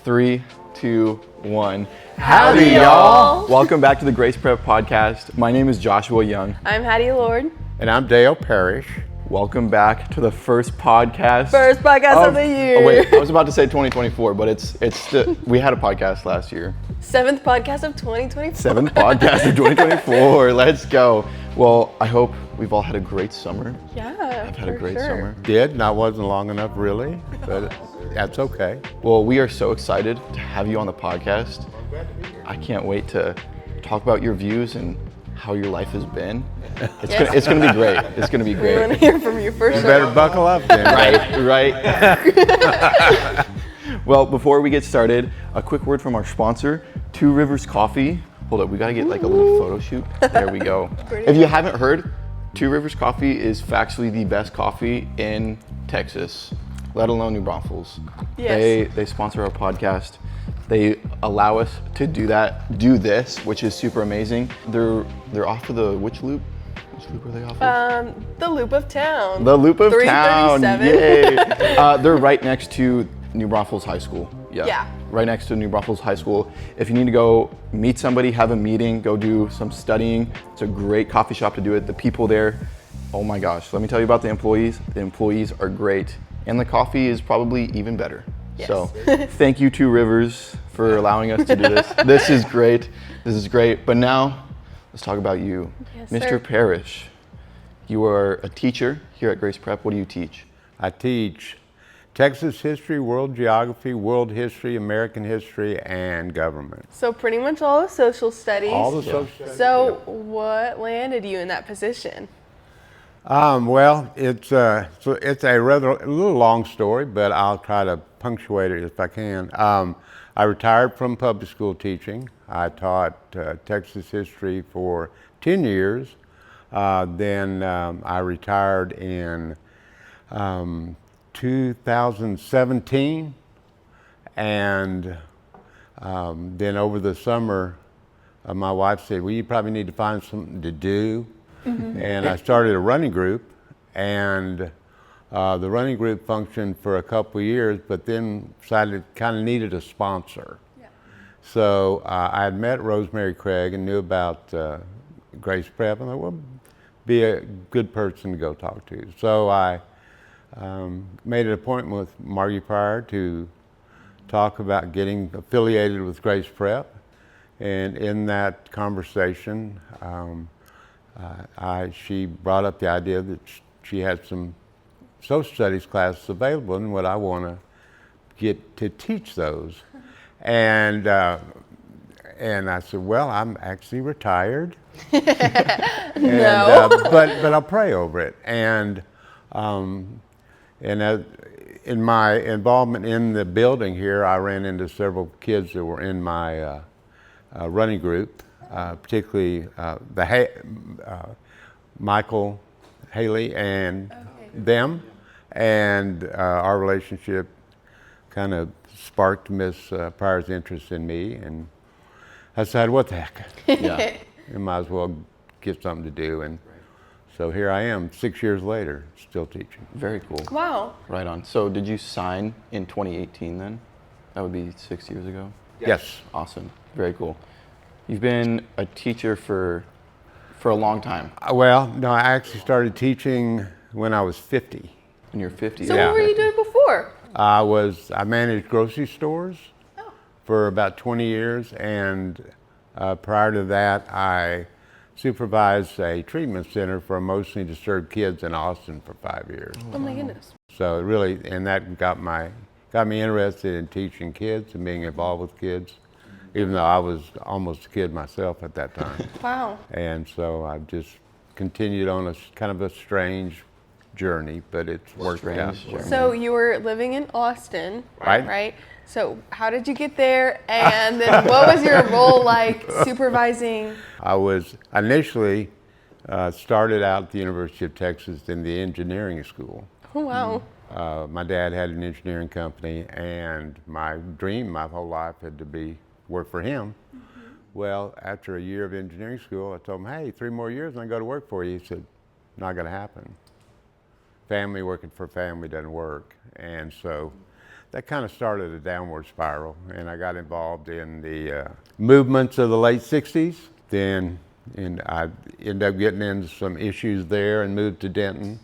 3, 2, 1. Howdy, y'all. Welcome back to the Grace Prep Podcast. My name is Joshua Young. I'm Hattie Lord. And I'm Dale Parish. Welcome back to the first podcast. First podcast of the year. Oh wait, I was about to say 2024, but we had a podcast last year. 7th podcast of 2024. 7th podcast of 2024. Let's go. Well, I hope we've all had a great summer. Yeah, I've had a great sure. summer. Did, and I wasn't long enough really, but that's okay. Well, we are so excited to have you on the podcast. I can't wait to talk about your views and how your life has been. It's gonna be great. It's gonna be We want to great. hear from you for You sure. better buckle up then. Right. Well, before we get started, a quick word from our sponsor, Two Rivers Coffee. Hold up, we gotta get like a little photo shoot. There we go. If you haven't heard, Two Rivers Coffee is factually the best coffee in Texas, let alone New Braunfels. Yes. They sponsor our podcast. They allow us to do this, which is super amazing. They're off of the which loop? Which loop are they off of? The Loop of Town. The Loop of Town. 337. Yay. They're right next to New Braunfels High School. Yeah. Right next to New Braunfels High School. If you need to go meet somebody, have a meeting, go do some studying, it's a great coffee shop to do it. The people there, oh my gosh, let me tell you about the employees. The employees are great, and the coffee is probably even better. Yes. So thank you, Two Rivers, for allowing us to do this. This is great. This is great. But now, let's talk about you. Yes, Mr. sir. Parish, you are a teacher here at Grace Prep. What do you teach? I teach Texas history, world geography, world history, American history, and government. So pretty much all the social studies. All the social studies. So what landed you in that position? Well, it's a little long story, but I'll try to punctuate it if I can. I retired from public school teaching. I taught Texas history for 10 years. Then I retired in 2017, and then over the summer, my wife said, well, you probably need to find something to do. And I started a running group, and the running group functioned for a couple of years, but then decided it kind of needed a sponsor. Yeah. So I had met Rosemary Craig and knew about Grace Prep, and I thought, well, be a good person to go talk to. So I made an appointment with Margie Pryor to talk about getting affiliated with Grace Prep, and in that conversation, she brought up the idea that she had some social studies classes available and would I want to get to teach those. And I said, well, I'm actually retired. No. But I'll pray over it. And in my involvement in the building here, I ran into several kids that were in my running group, particularly Michael, Haley, and them, and our relationship kind of sparked Miss Pryor's interest in me, and I decided, what the heck, Yeah. I might as well get something to do, and so here I am, 6 years later, still teaching. Very cool. Wow. Right on. So did you sign in 2018 then? That would be 6 years ago? Yes. Awesome. Very cool. You've been a teacher for a long time. Well, no, I actually started teaching when I was 50. And you're 50. So Yeah. what were you doing before? I managed grocery stores for about 20 years, and prior to that, I supervised a treatment center for emotionally disturbed kids in Austin for 5 years. Oh my goodness. So it really, and that got me interested in teaching kids and being involved with kids, even though I was almost a kid myself at that time. Wow. And so I've just continued on a kind of a strange journey, but it's worked out. Strange journey. So you were living in Austin, Right. right? So how did you get there? And then what was your role like supervising? I was initially started out at the University of Texas in the engineering school. Oh, wow. My dad had an engineering company, and my dream my whole life had to work for him. Well, after a year of engineering school, I told him, hey, 3 more years and I go to work for you. He said, not going to happen. Family working for family doesn't work. And so that kind of started a downward spiral, and I got involved in the movements of the late 60s. Then and I ended up getting into some issues there and moved to Denton,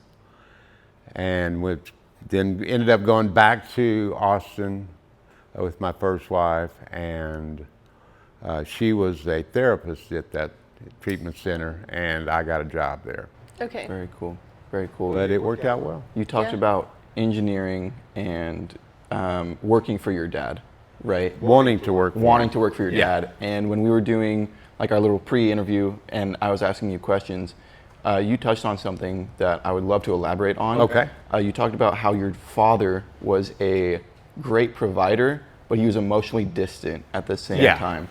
and then ended up going back to Austin with my first wife, and she was a therapist at that treatment center, and I got a job there. Okay. Very cool. Very cool. But it worked out well. You talked about engineering and working for your dad, right? Wanting to work for your dad. And when we were doing like our little pre-interview and I was asking you questions, you touched on something that I would love to elaborate on. Okay. You talked about how your father was a great provider, but he was emotionally distant at the same time.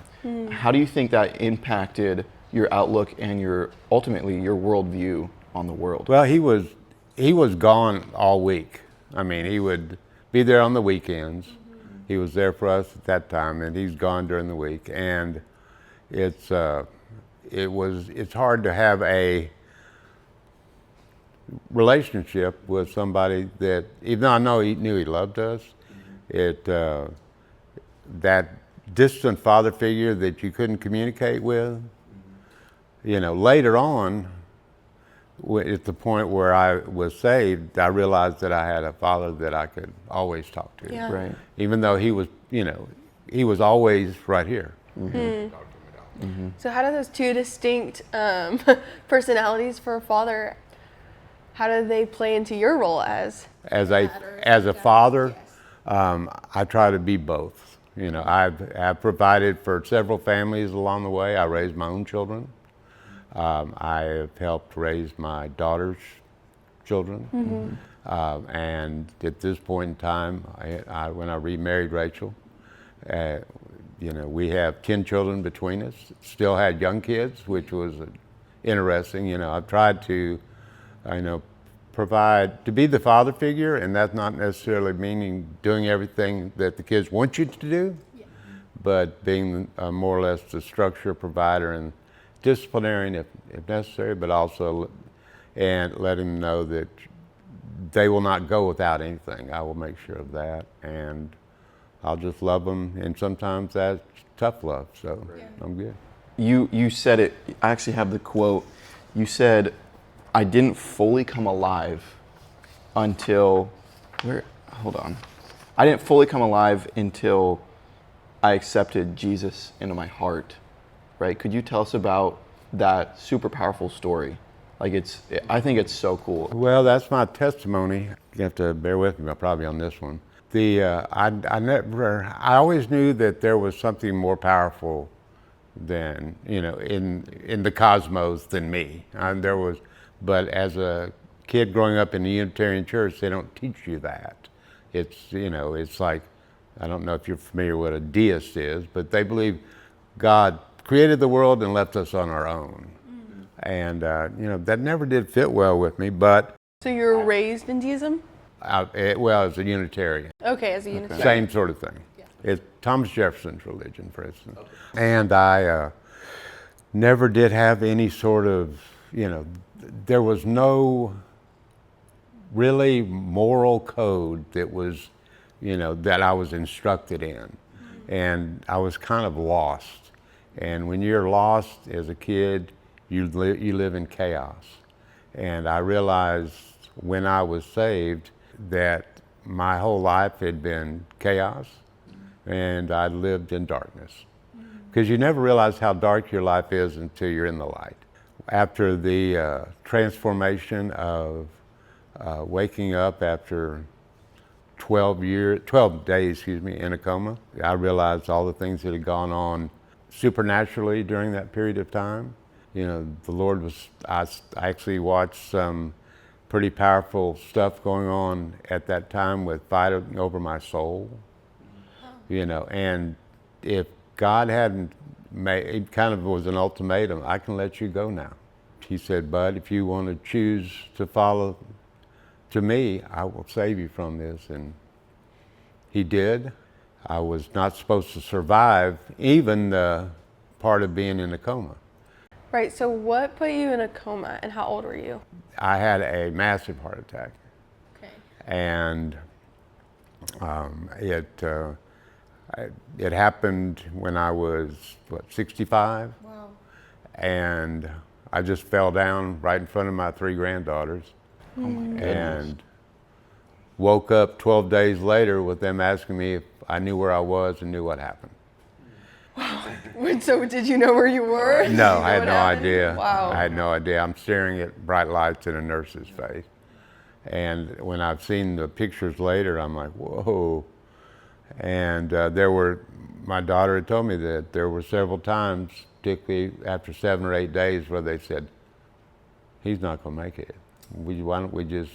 How do you think that impacted your outlook and ultimately your worldview on the world? Well, he was gone all week. I mean, he would be there on the weekends. He was there for us at that time, and he's gone during the week. And it's hard to have a relationship with somebody that, even though I know he knew he loved us, that distant father figure that you couldn't communicate with. You know, later on, at the point where I was saved, I realized that I had a father that I could always talk to. Yeah. Right. Even though he was, he was always right here. So how do those two distinct personalities for a father, how do they play into your role as a father? I try to be both. I've provided for several families along the way. I raised my own children. I have helped raise my daughter's children. And at this point in time, when I remarried Rachel, we have 10 children between us. Still had young kids, which was interesting. I've tried to, provide, to be the father figure, and that's not necessarily meaning doing everything that the kids want you to do, but being more or less the structure provider and disciplinarian if necessary, but also and letting them know that they will not go without anything. I will make sure of that, and I'll just love them, and sometimes that's tough love, so I'm good. You said it, I actually have the quote. You said, I didn't fully come alive until, I didn't fully come alive until I accepted Jesus into my heart, right? Could you tell us about that super powerful story? I think it's so cool. Well, that's my testimony. You have to bear with me, probably on this one. I always knew that there was something more powerful than, in the cosmos than me. But as a kid growing up in the Unitarian Church, they don't teach you that. It's like, I don't know if you're familiar with what a deist is, but they believe God created the world and left us on our own. And, that never did fit well with me, but. So you were raised in deism? As a Unitarian. Okay, as a Unitarian. Same sort of thing. Yeah. It's Thomas Jefferson's religion, for instance. Okay. And I never did have any sort of, there was no really moral code that was, that I was instructed in. And I was kind of lost. And when you're lost as a kid, you live in chaos. And I realized when I was saved that my whole life had been chaos, and I lived in darkness. Because you never realize how dark your life is until you're in the light. After the transformation of waking up after 12 days, in a coma, I realized all the things that had gone on supernaturally during that period of time. The Lord I actually watched some pretty powerful stuff going on at that time with fighting over my soul. And if God hadn't it kind of was an ultimatum, I can let you go now. He said, "Bud, if you want to choose to follow to me, I will save you from this." And he did. I was not supposed to survive even the part of being in a coma. Right, so what put you in a coma, and how old were you? I had a massive heart attack. Okay. And It happened when I was, 65? Wow. And I just fell down right in front of my 3 granddaughters. Oh my goodness. And woke up 12 days later with them asking me if I knew where I was and knew what happened. Wait, so did you know where you were? No, I had no idea. Wow. I had no idea. I'm staring at bright lights in a nurse's face. And when I've seen the pictures later, I'm like, whoa. And my daughter had told me that there were several times, particularly after 7 or 8 days, where they said, he's not going to make it. Why don't we just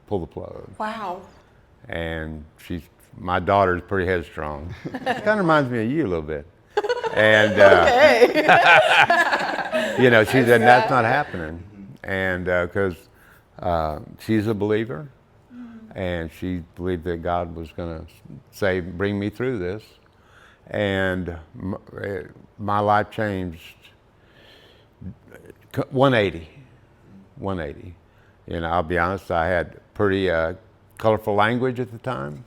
pull the plug? Wow. And my daughter's pretty headstrong. Kind of reminds me of you a little bit. And, she said, that's not happening. And because she's a believer, and she believed that God was going to bring me through this. And my life changed 180. I'll be honest, I had pretty colorful language at the time.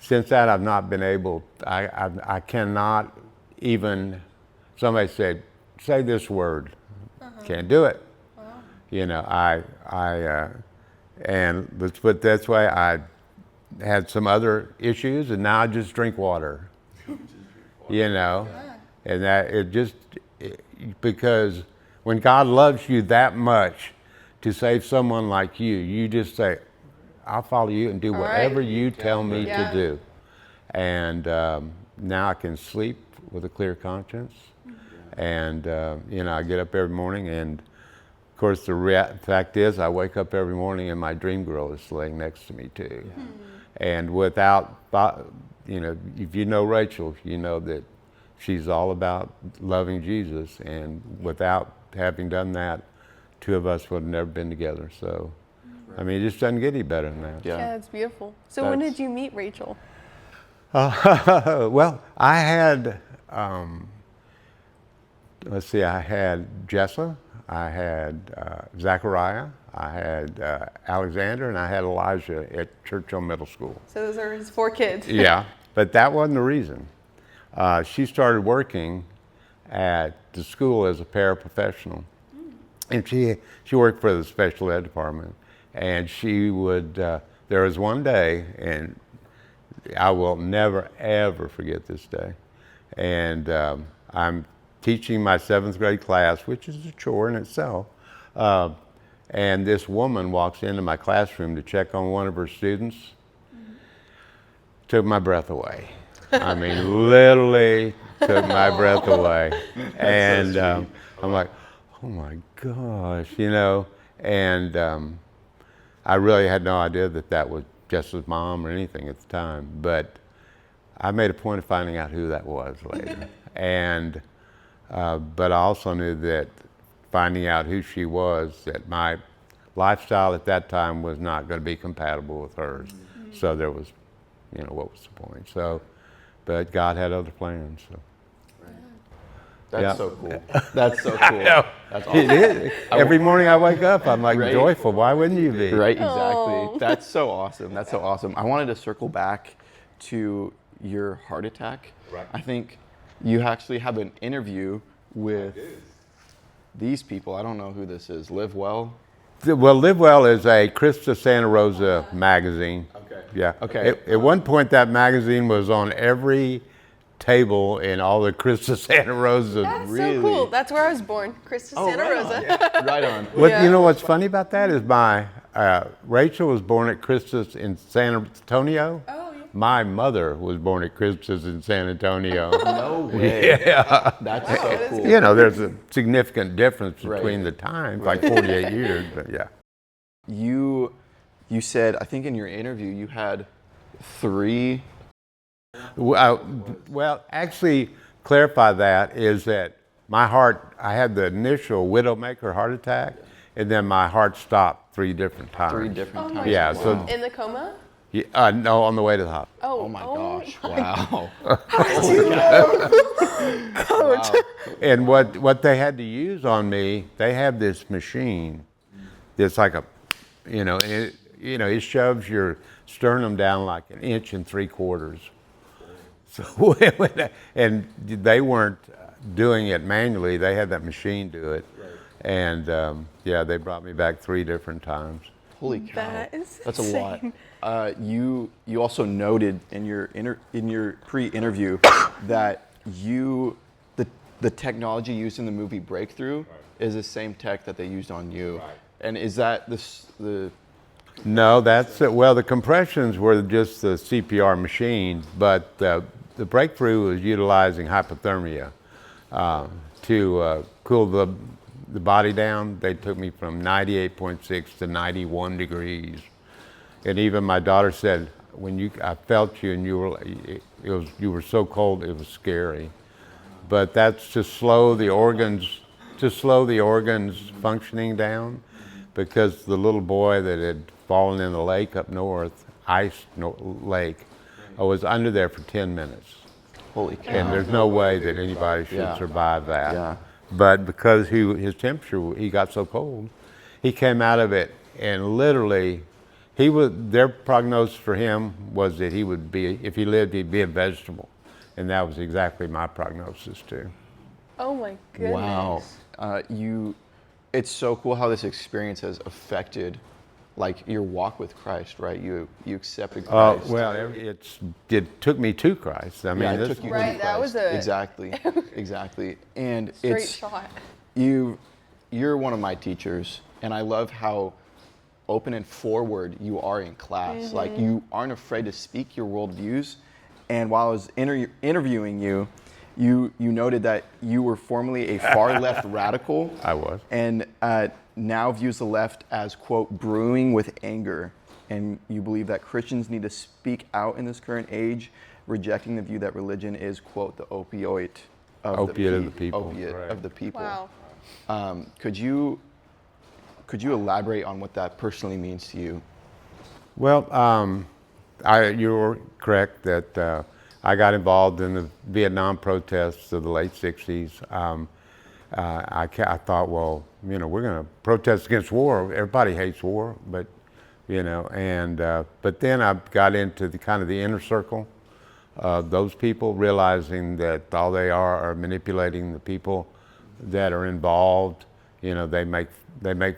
Since that, I've not been able, I cannot even, somebody said, say this word. Can't do it. Wow. But that's why I had some other issues, and now I just drink water. And that because when God loves you that much to save someone like you, you just say, I'll follow you and do whatever you tell me to do. And now I can sleep with a clear conscience. And, I get up every morning, and of course the fact is I wake up every morning and my dream girl is laying next to me too. Yeah. And without, if you know Rachel, you know that she's all about loving Jesus, and without having done that, 2 of us would have never been together. So, it just doesn't get any better than that. Yeah, that's beautiful. So when did you meet Rachel? Well, I had, I had Jessa, I had Zachariah, I had Alexander, and I had Elijah at Churchill Middle School. So those are his 4 kids. Yeah, but that wasn't the reason. She started working at the school as a paraprofessional. And she worked for the special ed department. And she would, there was one day, and I will never, ever forget this day. And I'm teaching my 7th grade class, which is a chore in itself. And this woman walks into my classroom to check on one of her students. Took my breath away. Literally took my breath away. And I'm like, oh my gosh, and I really had no idea that was Jess's mom or anything at the time, but I made a point of finding out who that was later. And but I also knew that finding out who she was, that my lifestyle at that time was not going to be compatible with hers. So there was, what was the point? So, but God had other plans. So. That's so cool. That's so cool. That's awesome. It is. Every morning I wake up, I'm like joyful. Why wouldn't you be? Right, exactly. Oh. That's so awesome. That's so awesome. I wanted to circle back to your heart attack. Right. I think you actually have an interview with these people. I don't know who this is. Live Well? Well, Live Well is a Krista Santa Rosa magazine. Okay. Yeah. Okay. At one point, that magazine was on every table in all the Krista Santa Rosa. That's so cool. That's where I was born, Krista Santa Rosa. Yeah. Right on. You know what's funny about that is Rachel was born at Krista's in San Antonio. Oh, yeah. My mother was born at Krista's in San Antonio. No way. Yeah. That's so cool. There's a significant difference between the times, like 48 years, but yeah. You said, I think in your interview, you had 3. Well, actually, clarify that is that my heart, I had the initial widowmaker heart attack, and then my heart stopped 3 different times. 3 different times. Yeah, wow. so In the coma? no, on the way to the hospital. Oh my gosh! Wow. Coach. Wow. And what they had to use on me, they have this machine that's like a, and it shoves your sternum down like 1.75 inches. So, and they weren't doing it manually. They had that machine do it. Right. And yeah, they brought me back 3 different times. Holy cow. That's a lot. insane. You also noted in your pre-interview that the technology used in the movie Breakthrough is the same tech that they used on you. Right. And is that the No, that's it. Well, the compressions were just the CPR machine, but the Breakthrough was utilizing hypothermia to cool the body down. They took me from 98.6 to 91 degrees. And even my daughter said, I felt you and you were so cold, it was scary. But that's to slow the organs functioning down, because the little boy that had fallen in the lake up north, lake, I was under there for 10 minutes. holy cow? And there's no way that anybody should Yeah. survive that. Yeah. But because his temperature, he got so cold, he came out of it and literally, their prognosis for him was that he would be, if he lived, he'd be a vegetable. And that was exactly my prognosis too. Oh my goodness. Wow. It's so cool how this experience has affected like your walk with Christ, right? You accepted Christ. Well, it took me to Christ. I mean, Yeah, it took you to Right, that Christ. was a- exactly. And Straight shot. you're one of my teachers, and I love how open and forward you are in class. Like, you aren't afraid to speak your worldviews. And while I was interviewing you, you noted that you were formerly a far left radical. I was. And now views the left as, quote, brewing with anger. And you believe that Christians need to speak out in this current age, rejecting the view that religion is, quote, the opiate of the people. Opiate right. of the people. Wow. Could you elaborate on what that personally means to you? Well, you're correct that I got involved in the Vietnam protests of the late 60s. I thought, well, we're going to protest against war. Everybody hates war, but, but then I got into the kind of the inner circle of those people, realizing that all they are manipulating the people that are involved. They make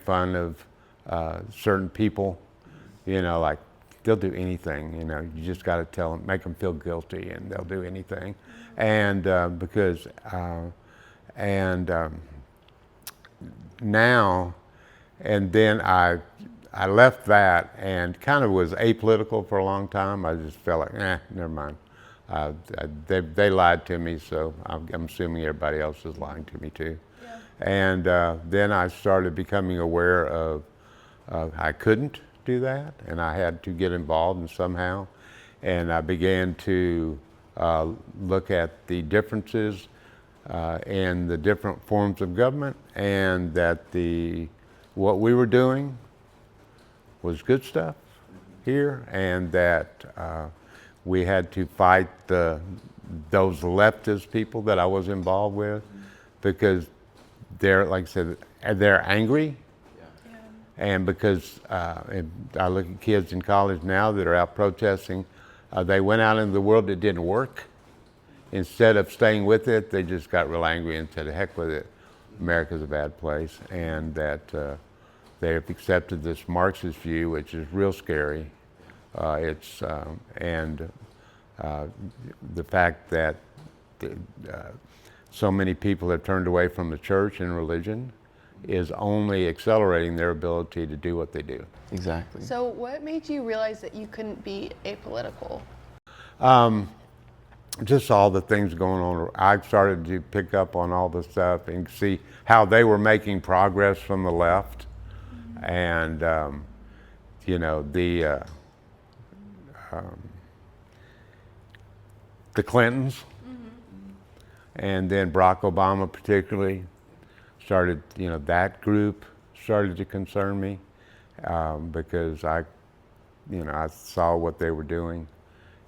fun of certain people, like they'll do anything. You just got to tell them, make them feel guilty, and they'll do anything. And now, and then I left that and kind of was apolitical for a long time. I just felt like, never mind. They lied to me, so I'm assuming everybody else is lying to me too. Yeah. And then I started becoming aware of I couldn't do that, and I had to get involved in somehow. And I began to look at the differences in the different forms of government, and that what we were doing was good stuff here, and that we had to fight those leftist people that I was involved with, because they're, like I said, they're angry. And because I look at kids in college now that are out protesting, they went out into the world, it didn't work. Instead of staying with it, they just got real angry and said, heck with it, America's a bad place. And that they have accepted this Marxist view, which is real scary. The fact that so many people have turned away from the church and religion is only accelerating their ability to do what they do. Exactly. So what made you realize that you couldn't be apolitical? Just all the things going on. I started to pick up on all the stuff and see how they were making progress from the left. And, the Clintons, and then Barack Obama particularly started, that group started to concern me because I saw what they were doing,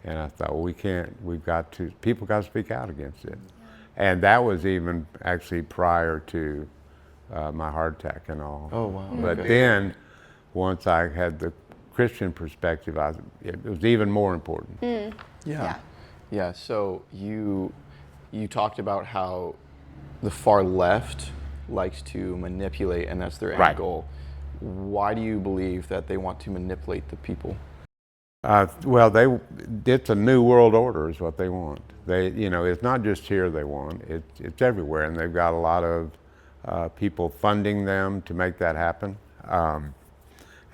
and I thought, well, people got to speak out against it. And that was even actually prior to my heart attack and all. Oh, wow. But then, once I had the Christian perspective, it was even more important. Yeah. So you talked about how the far left likes to manipulate, and that's their end goal. Why do you believe that they want to manipulate the people? Well, it's a new world order is what they want. It's not just here they want, it's everywhere, and they've got a lot of people funding them to make that happen.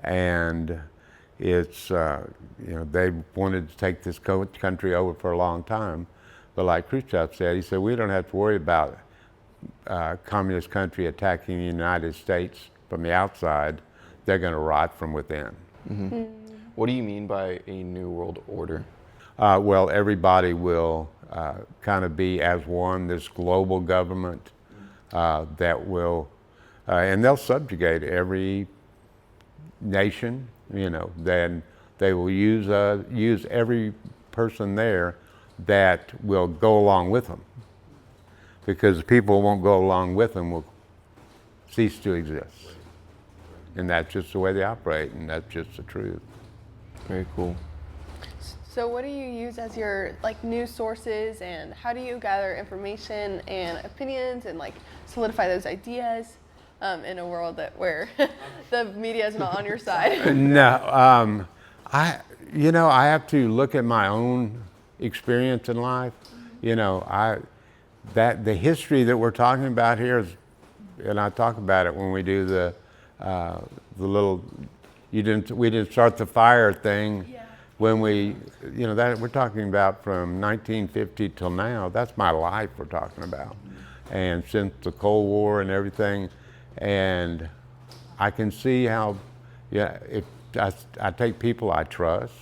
And it's, they wanted to take this country over for a long time. But like Khrushchev said, he said, we don't have to worry about communist country attacking the United States from the outside. They're going to rot from within. Mm-hmm. What do you mean by a new world order? Well, everybody will kind of be as one, this global government that will, and they'll subjugate every nation, then they will use every person there that will go along with them, because people who won't go along with them will cease to exist. And that's just the way they operate, and that's just the truth. Very cool. So what do you use as your news sources, and how do you gather information and opinions and solidify those ideas in a world where the media is not on your side? No, I have to look at my own experience in life. The history that we're talking about here is, and I talk about it when we do the little, we didn't start the fire thing. Yeah. When that we're talking about from 1950 till now. That's my life we're talking about, and since the Cold War and everything. And I can see how, if I take people I trust.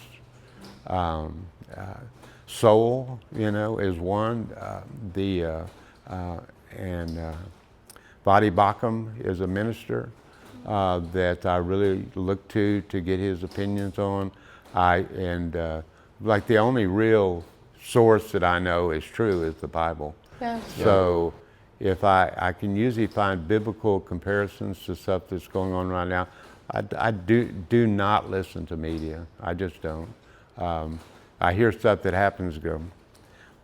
Soul, is one. Vadi Bakum is a minister that I really look to get his opinions on. The only real source that I know is true is the Bible. Yeah. So if I can usually find biblical comparisons to stuff that's going on right now, I do not listen to media. I just don't. I hear stuff that happens, go,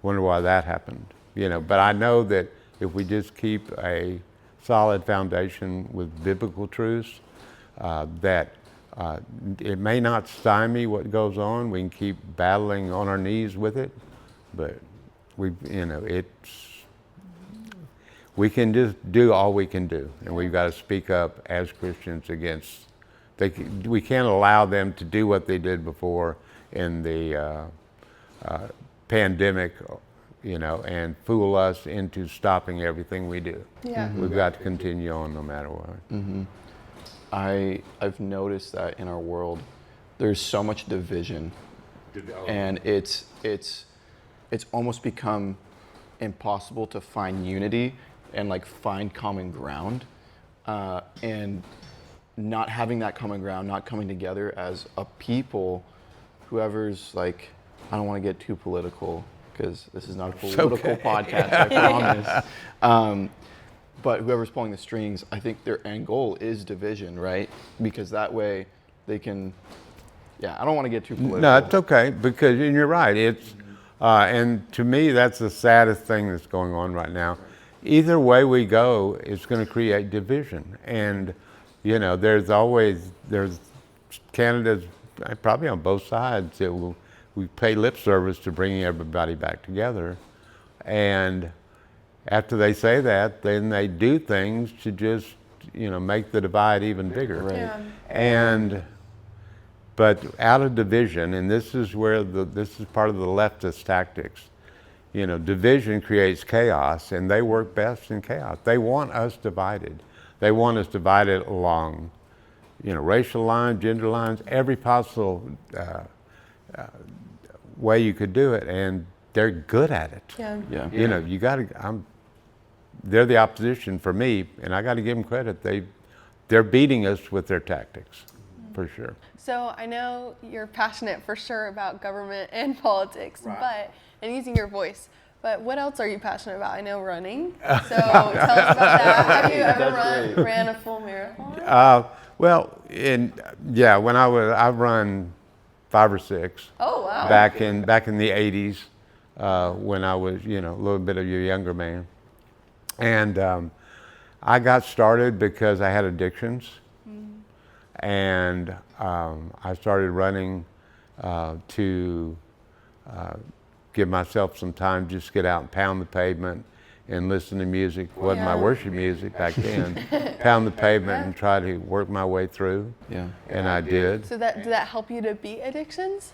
wonder why that happened. But I know that if we just keep a solid foundation with biblical truths, that it may not stymie what goes on. We can keep battling on our knees with it, but we can just do all we can do, and we've got to speak up as Christians against. We can't allow them to do what they did before in the pandemic, and fool us into stopping everything we do. Yeah. We've got to continue on no matter what. Mm-hmm. I've noticed that in our world, there's so much division, and it's almost become impossible to find unity and find common ground, and not having that common ground, not coming together as a people. Whoever's I don't want to get too political because this is not a political podcast, I promise. But whoever's pulling the strings, I think their end goal is division, right? Because that way they can, I don't want to get too political. No, it's okay, because and you're right. It's, and to me, that's the saddest thing that's going on right now. Either way we go, it's going to create division. And, there's candidates, probably on both sides, that we pay lip service to bringing everybody back together. And after they say that, then they do things to just, make the divide even bigger. Right. Yeah. But out of division, and this is where this is part of the leftist tactics. Division creates chaos, and they work best in chaos. They want us divided. They want us divided along, racial lines, gender lines, every possible way you could do it, and they're good at it. Yeah. You got to. They're the opposition for me, and I got to give them credit. They're beating us with their tactics, for sure. So I know you're passionate for sure about government and politics, and using your voice. But what else are you passionate about? I know running. So tell us about that. Have you ever ran a full marathon? Well, when I run 5 or 6. Oh wow. Back in the 80s, when I was, a little bit of a younger man. And I got started because I had addictions. And I started running to give myself some time, just get out and pound the pavement and listen to music. Wasn't my worship music back then. Pound the pavement and try to work my way through. Yeah. And I did. So did that help you to beat addictions?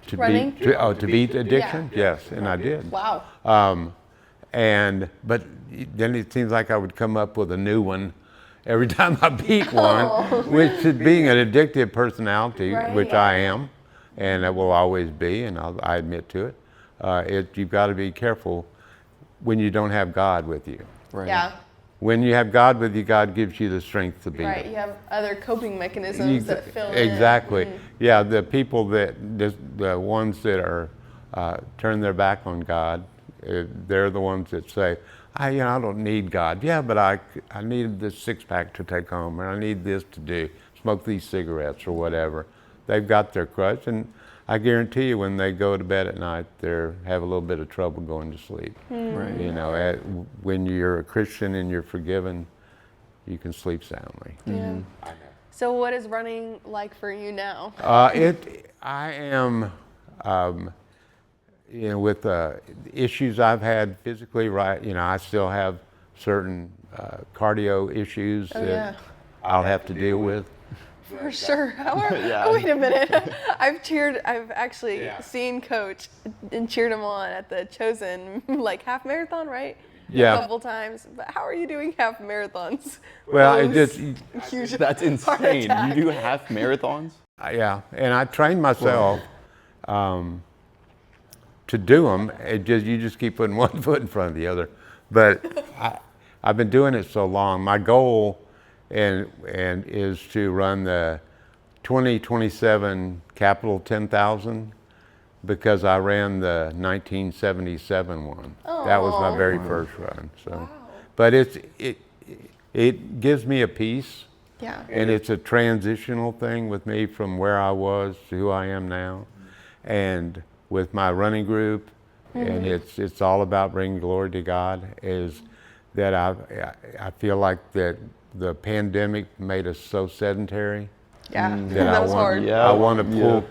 To Running? beat addiction? Yeah. Yes, and I did. Wow. But then it seems like I would come up with a new one every time I beat one, which is being an addictive personality, which I am, and I will always be, and I admit to it. You've got to be careful when you don't have God with you. Right. Yeah. When you have God with you, God gives you the strength to beat Right. it. You have other coping mechanisms that fill in. Exactly. Yeah, the people the ones that are turn their back on God, they're the ones that say, I don't need God. Yeah, but I need this 6-pack to take home, or I need this to do, smoke these cigarettes or whatever. They've got their crutch, and I guarantee you when they go to bed at night, they have a little bit of trouble going to sleep. Right. When you're a Christian and you're forgiven, you can sleep soundly. Yeah. So what is running like for you now? I am, with the issues I've had physically, I still have certain cardio issues that I'll have to deal with. For sure. Wait a minute. I've actually seen Coach and cheered him on at the Chosen half marathon, right? Yeah. A couple times. But how are you doing half marathons? Well, Huge. That's insane. You do half marathons? Yeah, and I trained myself to do them. You just keep putting one foot in front of the other. But I've been doing it so long. My goal and is to run the 2027 Capital 10,000 because I ran the 1977 one. That was my very first run. So, but it gives me a peace. Yeah. And it's a transitional thing with me from where I was to who I am now, and with my running group, and it's all about bringing glory to God. Is that I feel like that the pandemic made us so sedentary. Yeah, That that was hard. I want to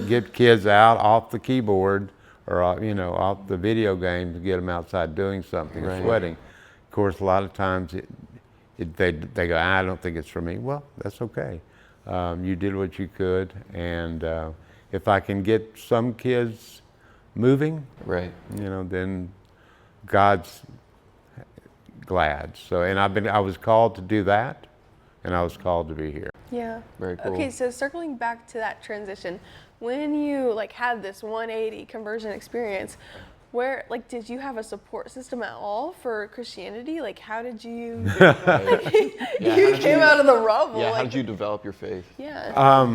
get kids out off the keyboard or off the video game to get them outside doing something, or sweating. Of course, a lot of times they go, I don't think it's for me. Well, that's okay. You did what you could, and if I can get some kids moving, then God's glad. So, and I was called to do that, and I was called to be here. Yeah. Very cool. Okay, so circling back to that transition, when you had this 180 conversion experience, where did you have a support system at all for Christianity? How did you you came out of the rubble? Yeah, how did you develop your faith? Yeah.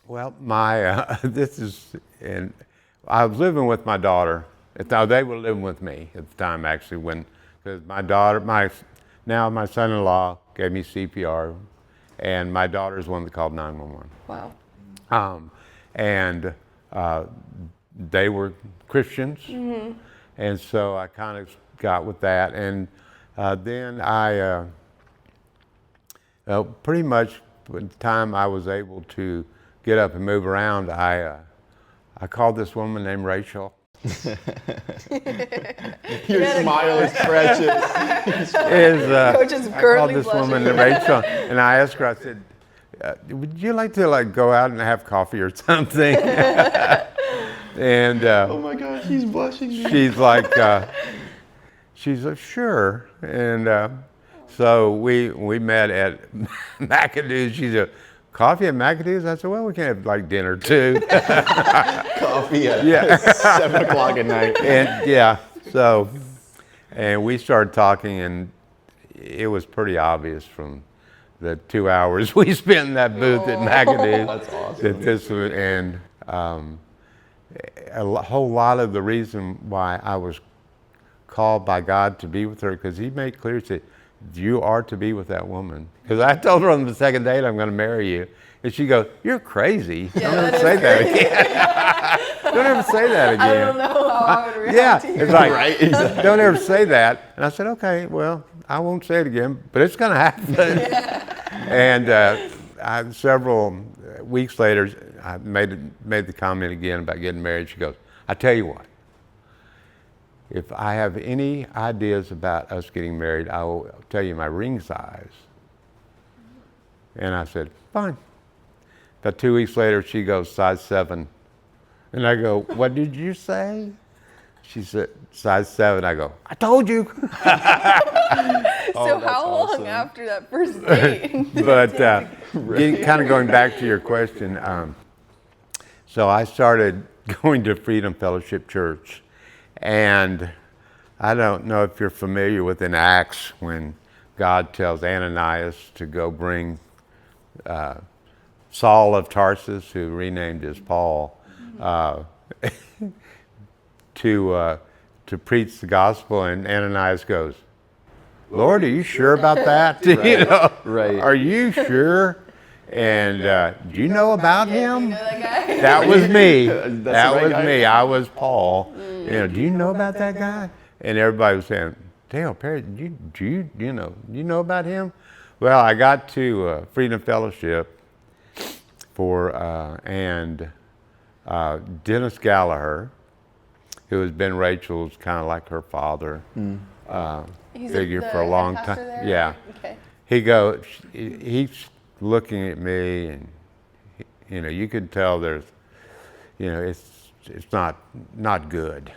Well, I was living with my daughter. They were living with me at the time, actually, because my daughter, my son-in-law gave me CPR, and my daughter's the one that called 911. Wow. And they were Christians, and so I kind of got with that. And then I, pretty much by the time I was able to get up and move around, I called this woman named Rachel. Your smile is precious. Coach is I called currently this blushing. woman named Rachel, and I asked her, I said, would you like to go out and have coffee or something? And Oh my God, he's blushing. she's like, sure. And so we met at McAdoo's. She said, coffee at McAdoo's? I said, well, we can have dinner too. Coffee at 7 o'clock at night. And and we started talking, and it was pretty obvious from the 2 hours we spent in that booth at McAdoo's. That's awesome. That this was, and a whole lot of the reason why I was called by God to be with her, because He made clear, He said, you are to be with that woman. Because I told her on the second date, I'm going to marry you. And she goes, you're crazy. Don't ever say that again. Don't ever say that again. I don't know how I would react Yeah, to you. it's like, Right, exactly. don't ever say that. And I said, okay, well, I won't say it again, but it's going to happen. And several weeks later, I made the comment again about getting married. She goes, I tell you what, if I have any ideas about us getting married, I will tell you my ring size. And I said, fine. About 2 weeks later, she goes, size 7. And I go, what did you say? She said, size 7. I go, I told you. So that's how long awesome. after that first date? But kind of going back to your question, so I started going to Freedom Fellowship Church. And I don't know if you're familiar with in Acts when God tells Ananias to go bring Saul of Tarsus, who renamed as Paul, to preach the gospel, and Ananias goes, Lord, are you sure about that? You know, Right. Are you sure? And do you know about him? You know that guy? That was me. That's the That right was guy? me. I was Paul. You know, do you know about that guy? And everybody was saying, Dale Perry, do you know about him? Well, I got to Freedom Fellowship and Dennis Gallagher, who has been Rachel's kind of like her father He's figure the for a long head pastor time. there? Yeah. Okay. He's looking at me, and you know, you could tell there's, you know, it's not good.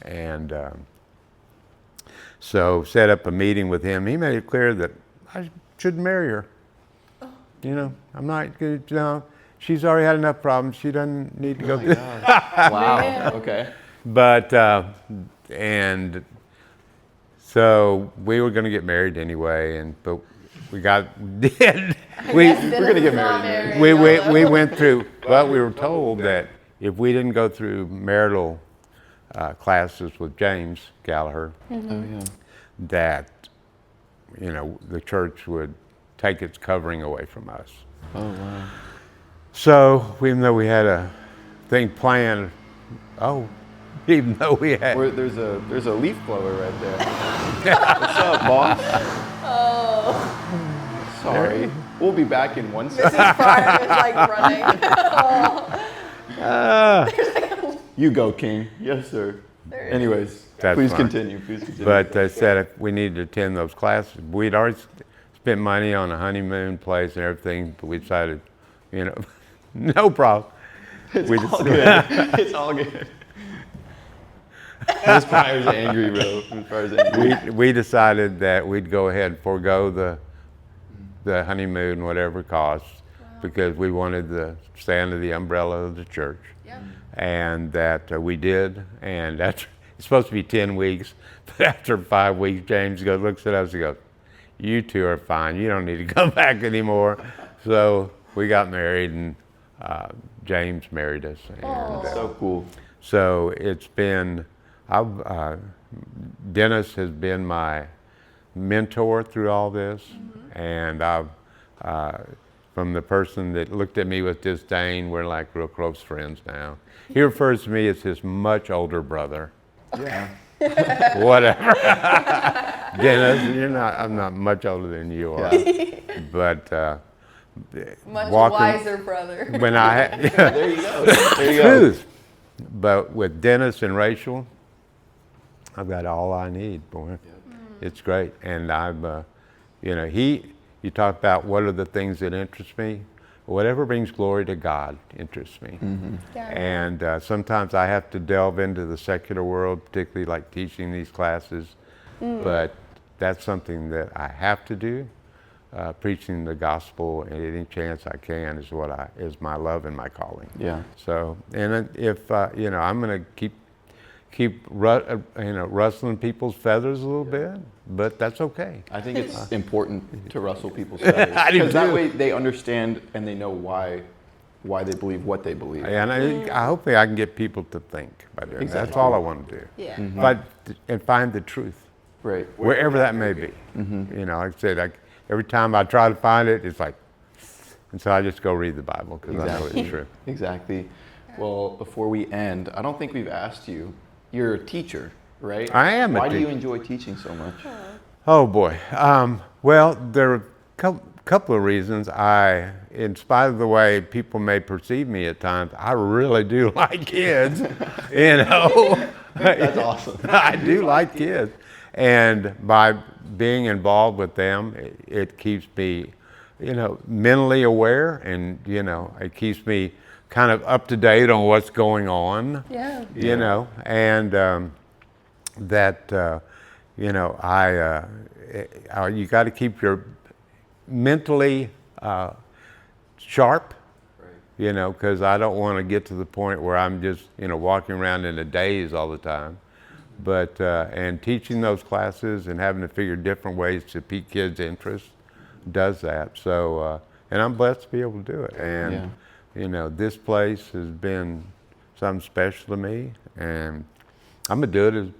And so set up a meeting with him. He made it clear that I should marry her. You know, I'm not going to, no, she's already had enough problems. She doesn't need to go through. Wow. Okay. But, and so we were going to get married anyway, but we did. We're gonna get married. We went through, but we were told that if we didn't go through marital classes with James Gallagher, Oh, yeah. that, you know, the church would take its covering away from us. Oh, wow. So even though we had a thing planned, even though we had, There's a leaf blower right there. What's up, boss? Oh. Sorry. We'll be back in 1 second. Mrs. Pryor is like running. you You go, King. Yes, sir. There it Anyways, That's please fine. continue. Please continue. but they said if we needed to attend those classes, we'd already spent money on a honeymoon place and everything, but we decided, you know, no problem. It's we all just- good. It's all good. Miss Pryor's angry, bro. Miss Pryor's angry. we decided that we'd go ahead and forego the honeymoon, whatever it costs, because we wanted to stay under the umbrella of the church. Yeah. And that we did. And it's supposed to be 10 weeks, but after 5 weeks, James looks at us and goes, you two are fine. You don't need to come back anymore. So we got married, and James married us. And, So cool. so it's been, Dennis has been my mentor through all this, and I've, from the person that looked at me with disdain, we're like real close friends now. He refers to me as his much older brother. Yeah. Whatever. Dennis, I'm not much older than you are, but Much walking- wiser brother. when I There you go. There you go. truth. But with Dennis and Rachel, I've got all I need, boy. It's great. And I've, you know, you talk about what are the things that interest me. Whatever brings glory to God interests me. Yeah. And sometimes I have to delve into the secular world, particularly like teaching these classes. But that's something that I have to do. Preaching the gospel at any chance I can is my love and my calling. Yeah. So, and if you know, I'm going to keep rustling people's feathers a little bit, but that's okay. I think it's important to rustle people's feathers. I do Because that too. way they understand and they know why they believe what they believe. And I hopefully I can get people to think by doing that. That's Exactly. all I want to do. Yeah. But and find the truth. Right. wherever that may be. You know, like I said, every time I try to find it, it's like, and so I just go read the Bible because I know it's true. Exactly. Well, before we end, I don't think we've asked you. You're a teacher, right? I am a Why do you teacher. enjoy teaching so much? Oh boy. Well, there are a couple of reasons. In spite of the way people may perceive me at times, I really do like kids. You know, That's awesome. I do like kids, and by being involved with them, it keeps me, you know, mentally aware, and you know, it keeps me kind of up to date on what's going on. Yeah. You know, and you know, you got to keep your mentally sharp. You know, because I don't want to get to the point where I'm just, you know, walking around in a daze all the time. But, and teaching those classes and having to figure different ways to pique kids' interest does that. So, and I'm blessed to be able to do it. And, you know, this place has been something special to me, and I'm going to do it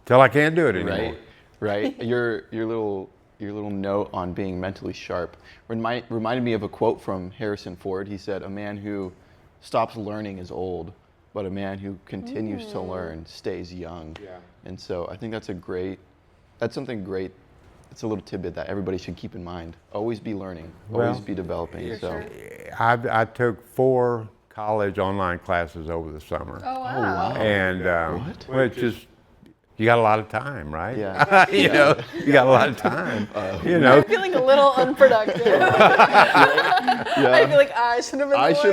till I can't do it anymore. Right. Your little note on being mentally sharp reminded me of a quote from Harrison Ford. He said, "A man who stops learning is old, but a man who continues to learn stays young." Yeah. And so I think that's something great. It's a little tidbit that everybody should keep in mind. Always be learning, always be developing. So I took 4 college online classes over the summer. Oh, wow. And What? well, it's just, you got a lot of time, right? Yeah. You know, you got a lot of time. You know, I'm feeling a little unproductive. I feel like I should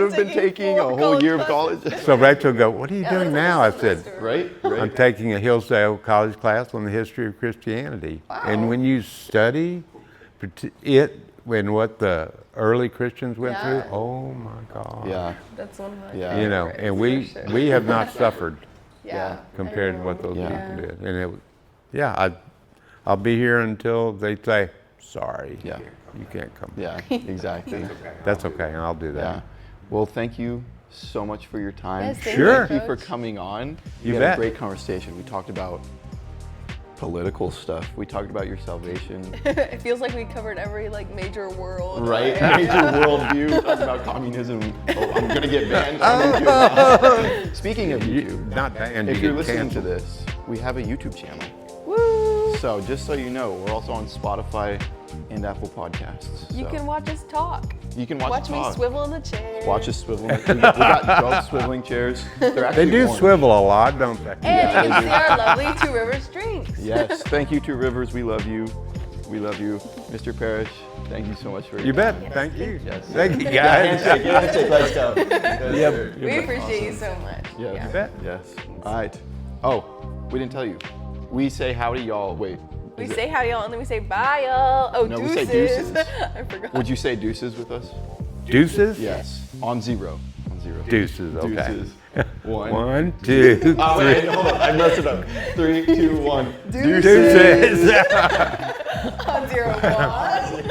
have been taking a whole year of college. so Rachel will go, "What are you doing now?" I said, Right. "I'm taking a Hillsdale College class on the history of Christianity." Wow. And when you study it, when what the early Christians went through, oh my God. Yeah. That's one of my Yeah. You know, favorites, and for we sure. have not suffered Yeah. compared to what those Yeah. people did. And I'll be here until they say, "Sorry, Yeah. you can't come." Yeah. Exactly. That's okay, and I'll do that. Yeah. Well, thank you so much for your time. Yes, thank Sure. Thank you for Coach. coming on. You we had bet. a great conversation. We talked about political stuff. We talked about your salvation. It feels like we covered every major world. Right? Major worldview. Talked about communism. Oh, I'm gonna get banned on YouTube. Speaking of YouTube, Not banned, if you you're get listening canceled. to this, we have a YouTube channel. Woo! So just so you know, we're also on Spotify and Apple Podcasts. You So can watch us talk. you can watch Watch us me talk. swivel in the chair. Watch us swivel. We got 12 swiveling chairs. They're They actually do orange. swivel a lot, don't they? And you can see our lovely Two Rivers drinks. Yes. Thank you, Two Rivers. We love you. We love you. Mr. Parish, thank you so much for your You bet. time. Thank you. Yes. Thank you, Yeah, guys. handshake, let's go. Yep. We appreciate you so much. Yes. Yeah. You bet. Yes. All right. Oh, we didn't tell you. We say howdy, y'all. Wait. We is it- say howdy, y'all, and then we say bye, y'all. Oh, No, we deuces. say deuces. I forgot. Would you say deuces with us? Deuces? Yes. On zero. On zero. Deuces, okay. Deuces. 1, 2, Oh, wait, hold on. I messed it up. 3, 2, 1. Deuces. Deuces. On 0, 1.